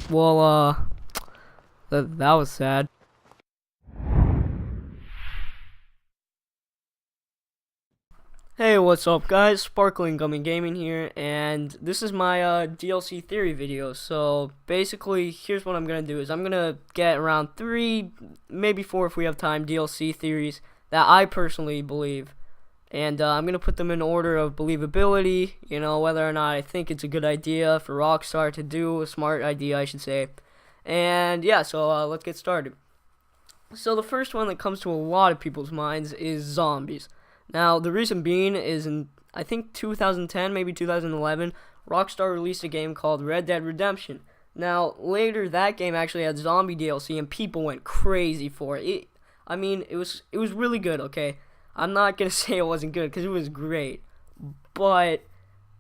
Well, that was sad. Hey, what's up, guys? Sparkling Gummy Gaming here, and this is my DLC theory video. So basically, here's what I'm gonna do: is I'm gonna get around 3, maybe 4 if we have time, DLC theories that I personally believe, and I'm gonna put them in order of believability. You know, whether or not I think it's a good idea for Rockstar to do, a smart idea, I should say. And yeah, so let's get started. So the first one that comes to a lot of people's minds is zombies. Now, the reason being is in, I think, 2010, maybe 2011, Rockstar released a game called Red Dead Redemption. Now, later, that game actually had zombie DLC, and people went crazy for it. It was really good, okay? I'm not going to say it wasn't good, because it was great. But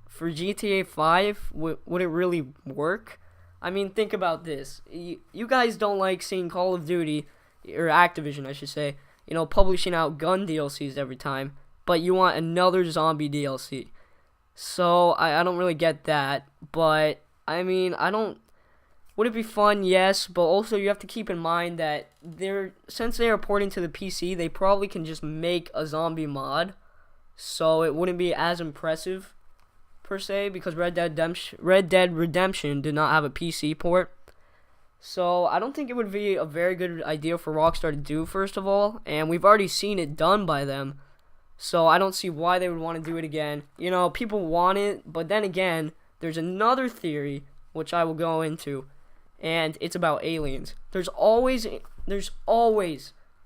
for GTA 5, would it really work? I mean, think about this. You guys don't like seeing Call of Duty, or Activision, I should say, publishing out gun DLCs every time, but you want another zombie DLC. So, I don't really get that, but, would it be fun? Yes, but also you have to keep in mind that since they're porting to the PC, they probably can just make a zombie mod, so it wouldn't be as impressive, per se, because Red Dead Redemption did not have a PC port. So, I don't think it would be a very good idea for Rockstar to do, first of all, and we've already seen it done by them, so I don't see why they would want to do it again. People want it, but then again, there's another theory, which I will go into, and it's about aliens. There's always,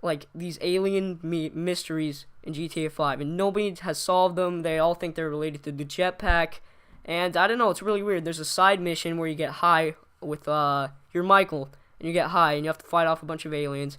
like, these alien mysteries in GTA 5, and nobody has solved them. They all think they're related to the jetpack, and I don't know, it's really weird. There's a side mission where you get high with, you're Michael, and you get high, and you have to fight off a bunch of aliens.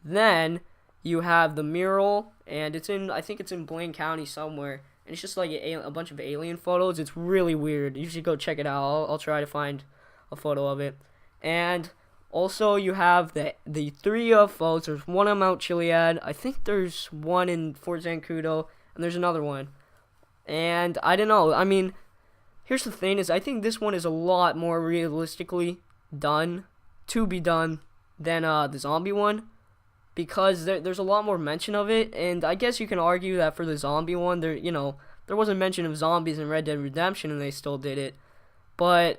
Then, you have the mural, and I think it's in Blaine County somewhere, and it's just like a bunch of alien photos. It's really weird. You should go check it out. I'll try to find a photo of it. And also, you have the 3 UFOs. There's one on Mount Chiliad. I think there's one in Fort Zancudo, and there's another one. And, I don't know, here's the thing, is I think this one is a lot more realistically done than the zombie one, because there's a lot more mention of it, and I guess you can argue that for the zombie one, there wasn't mention of zombies in Red Dead Redemption, and they still did it. But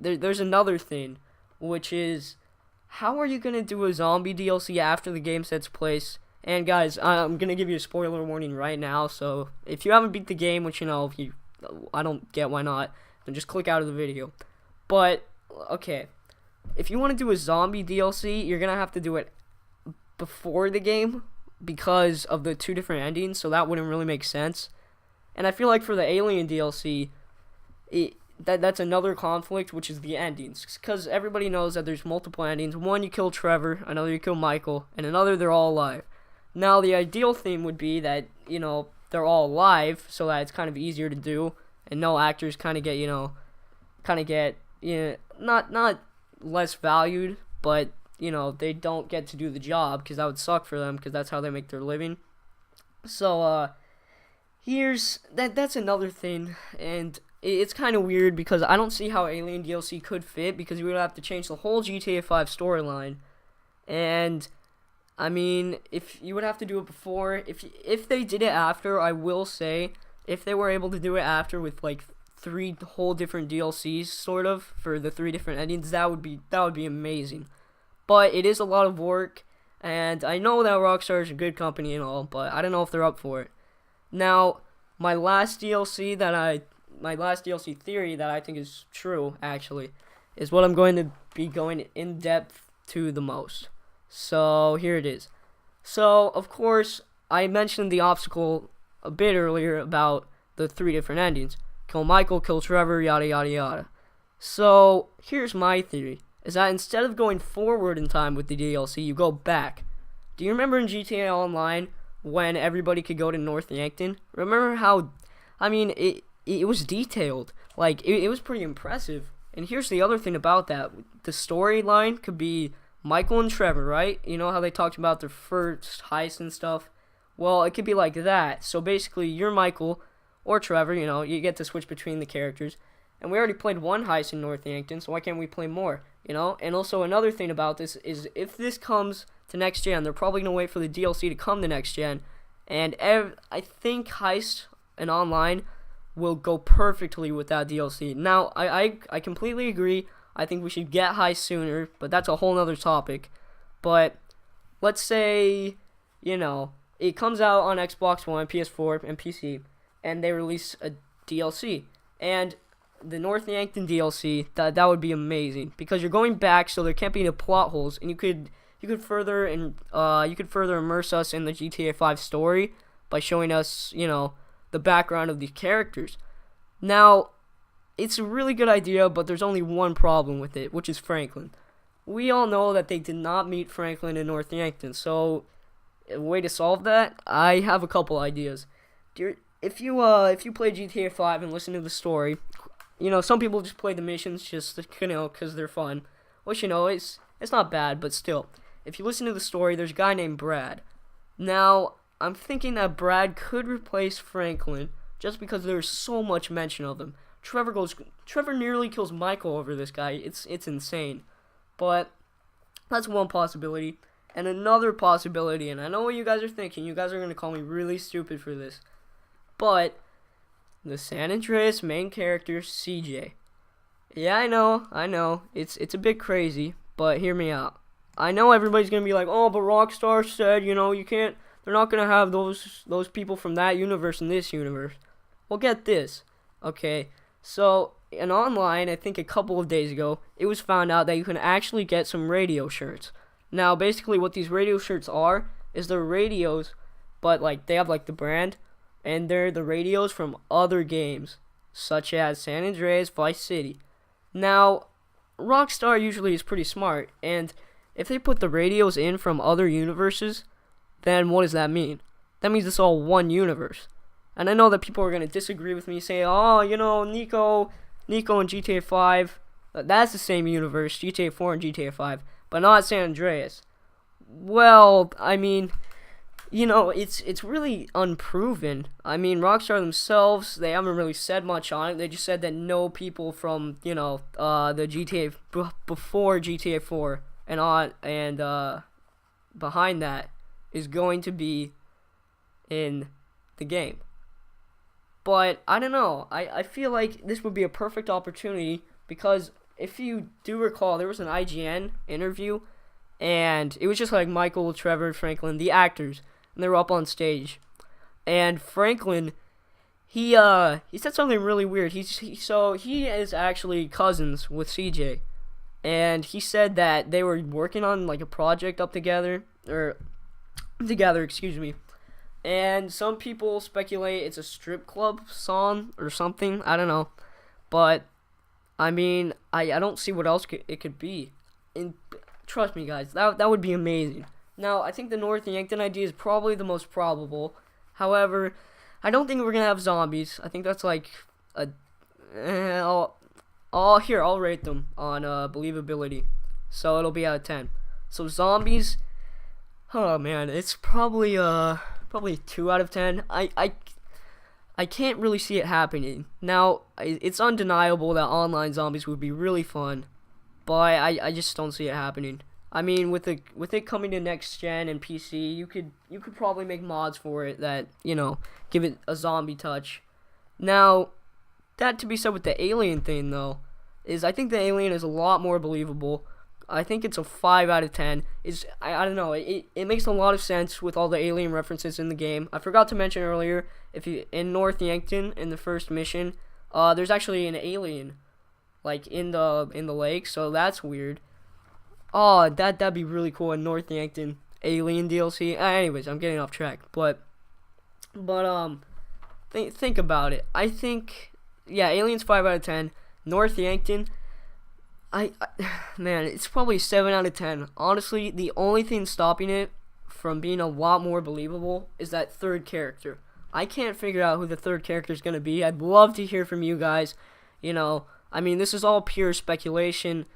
there's another thing, which is, how are you gonna do a zombie DLC after the game sets place? And guys, I'm gonna give you a spoiler warning right now, so if you haven't beat the game, which I don't get why not, then just click out of the video. But okay, if you want to do a zombie DLC, you're gonna have to do it before the game because of the 2 different endings, so that wouldn't really make sense. And I feel like for the alien DLC, that's another conflict, which is the endings, because everybody knows that there's multiple endings. One, you kill Trevor, another, you kill Michael, and another, they're all alive. Now, the ideal theme would be that, they're all alive, so that it's kind of easier to do, and no actors kind of get, not less valued, but, they don't get to do the job, because that would suck for them, because that's how they make their living. So, that's another thing, and it's kind of weird, because I don't see how Alien DLC could fit, because you would have to change the whole GTA 5 storyline, and if you would have to do it before, if they did it after, I will say, if they were able to do it after with like 3 whole different DLCs, sort of, for the 3 different endings, that would be amazing. But it is a lot of work, and I know that Rockstar is a good company and all, but I don't know if they're up for it. Now, my last DLC theory that I think is true, actually, is what I'm going to be going in depth to the most. So, here it is. So, of course, I mentioned the obstacle a bit earlier about the 3 different endings. Kill Michael, kill Trevor, yada yada yada. So, here's my theory, is that instead of going forward in time with the DLC, you go back. Do you remember in GTA Online when everybody could go to North Yankton? Remember how, it was detailed. Like, it was pretty impressive. And here's the other thing about that. The storyline could be Michael and Trevor, right? You know how they talked about their first heist and stuff? Well, it could be like that. So basically, you're Michael or Trevor, you get to switch between the characters. And we already played one heist in North Yankton, so why can't we play more? And also another thing about this is if this comes to next gen, they're probably gonna wait for the DLC to come to next gen, and I think Heist and Online will go perfectly with that DLC. Now, I completely agree. I think we should get Heist sooner, but that's a whole nother topic. But let's say, it comes out on Xbox One, PS4, and PC, and they release a DLC. And the North Yankton DLC, that would be amazing, because you're going back, so there can't be any plot holes, and you could further immerse us in the GTA 5 story by showing us, the background of these characters. Now, it's a really good idea, but there's only one problem with it, which is Franklin. We all know that they did not meet Franklin in North Yankton, so a way to solve that, I have a couple ideas. If you play GTA 5 and listen to the story, some people just play the missions just because they're fun, which it's not bad, but still, if you listen to the story, there's a guy named Brad. Now, I'm thinking that Brad could replace Franklin just because there's so much mention of him. Trevor nearly kills Michael over this guy. It's insane. But that's one possibility. And another possibility, and I know what you guys are thinking. You guys are going to call me really stupid for this. But the San Andreas main character, CJ. Yeah, I know. It's a bit crazy, but hear me out. I know everybody's going to be like, oh, but Rockstar said, you can't, they're not going to have those people from that universe in this universe. Well, get this, okay? So, in Online, I think a couple of days ago, it was found out that you can actually get some radio shirts. Now, basically what these radio shirts are, is they're radios, but, they have, the brand, and they're the radios from other games, such as San Andreas, Vice City. Now, Rockstar usually is pretty smart, and if they put the radios in from other universes, then what does that mean? That means it's all one universe. And I know that people are going to disagree with me, say, oh, Nico and GTA 5, that's the same universe, GTA 4 and GTA 5, but not San Andreas. Well, I mean, it's really unproven. I mean, Rockstar themselves, they haven't really said much on it. They just said that no people from, the GTA, before GTA 4 and behind that is going to be in the game. But I don't know. I feel like this would be a perfect opportunity, because if you do recall, there was an IGN interview, and it was just Michael, Trevor, Franklin, the actors, and they were up on stage. And Franklin, he said something really weird. He is actually cousins with CJ, and he said that they were working on a project together, excuse me. And some people speculate it's a strip club song or something. I don't know. But, I mean, I don't see what else it could be. And trust me, guys, that would be amazing. Now, I think the North Yankton idea is probably the most probable. However, I don't think we're going to have zombies. I think that's I'll rate them on believability. So it'll be out of 10. So zombies, oh man, it's probably 2 out of 10. I can't really see it happening. Now, it's undeniable that online zombies would be really fun, but I just don't see it happening. I mean, with it coming to next gen and PC, you could probably make mods for it that, give it a zombie touch. Now, that to be said with the alien thing, though, is I think the alien is a lot more believable. I think it's a 5 out of 10. I don't know. It makes a lot of sense with all the alien references in the game. I forgot to mention earlier, if you in North Yankton in the first mission, there's actually an alien, in the lake. So that's weird. Oh, that'd be really cool in North Yankton alien DLC. Anyways, I'm getting off track. But think about it. I think, yeah, aliens 5 out of 10. North Yankton, man, it's probably 7 out of 10. Honestly, the only thing stopping it from being a lot more believable is that third character. I can't figure out who the third character is going to be. I'd love to hear from you guys. I mean, this is all pure speculation.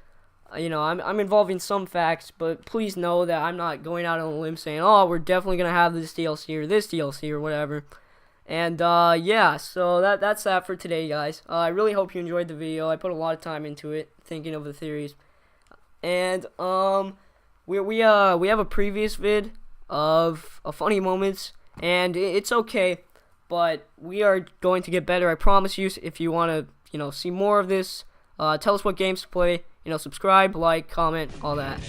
I'm involving some facts, but please know that I'm not going out on a limb saying, oh, we're definitely going to have this DLC or this DLC or whatever. And, yeah, so that's that for today, guys. I really hope you enjoyed the video. I put a lot of time into it, thinking of the theories. And we have a previous vid of funny moments, and it's okay, but we are going to get better. I promise you. If you want to see more of this, tell us what games to play. Subscribe, like, comment, all that.